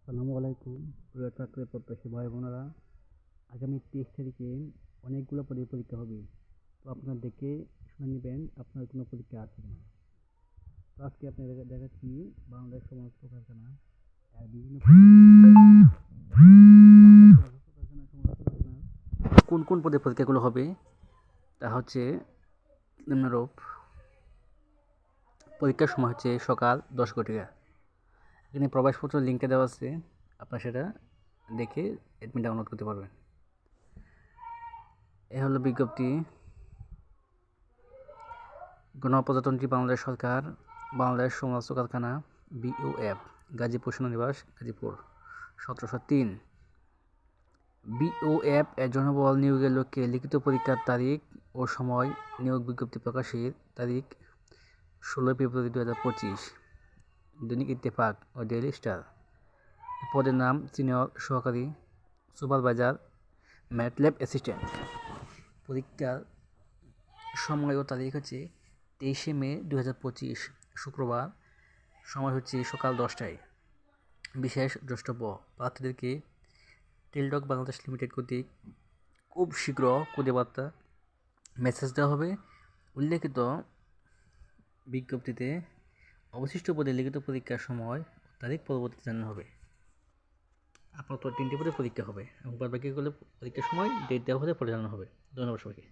আসসালামু আলাইকুম প্রিয় চাকরি প্রত্যাশী ভাই বোনেরা। আগামী 23 তারিখে অনেকগুলো পদের পরীক্ষা হবে। তো আপনারা দেখে শুনে নেবেন আপনার কোনো পরীক্ষা আছে কিনা। তো আজকে আপনাদের দেখাচ্ছি বাংলাদেশ সমাজ কারখানা বিভিন্ন কোন কোন পদের পরীক্ষাগুলো হবে তা হচ্ছে নিম্নরূপ। পরীক্ষার সময় হচ্ছে সকাল 10 ঘটিকা। এখানে প্রবেশপত্র লিঙ্কটা দেওয়া আছে, আপনারা সেটা দেখে অ্যাডমিট ডাউনলোড করতে পারবেন। এ হলো বিজ্ঞপ্তি। গণপ্রজাতন্ত্রী বাংলাদেশ সরকার, বাংলাদেশ সমরাস্ত্র কারখানা, BOF, গাজীপুর সেনানিবাস, গাজীপুর 1703। BOF এর জনবল নিয়োগের লক্ষ্যে লিখিত পরীক্ষার তারিখ ও সময়, নিয়োগ বিজ্ঞপ্তি প্রকাশের তারিখ 16 ফেব্রুয়ারি 2025। দৈনিক ইত্তেফাক ও ডেইলি স্টার। পদের নাম সিনিয়র সহকারী সুপারভাইজার, ম্যাটল্যাব অ্যাসিস্ট্যান্ট। পরীক্ষার সময় ও তারিখ হচ্ছে 23শে মে 2025 শুক্রবার। সময় হচ্ছে সকাল 10টায়। বিশেষ দ্রষ্টব্য: প্রার্থীদেরকে টেলটক বাংলাদেশ লিমিটেড কর্তৃক খুব শীঘ্র খুদে বার্তা মেসেজ দেওয়া হবে। উল্লেখিত বিজ্ঞপ্তিতে অবশিষ্ট পদে লিখিত পরীক্ষার সময় ও তারিখ পরবর্তীতে জানানো হবে। আপাতত 3টি পদে পরীক্ষা হবে এবং বাদবাকিগুলো পরীক্ষার সময় ডেট দেওয়া হলে পরে জানানো হবে। ধন্যবাদ সবাইকে।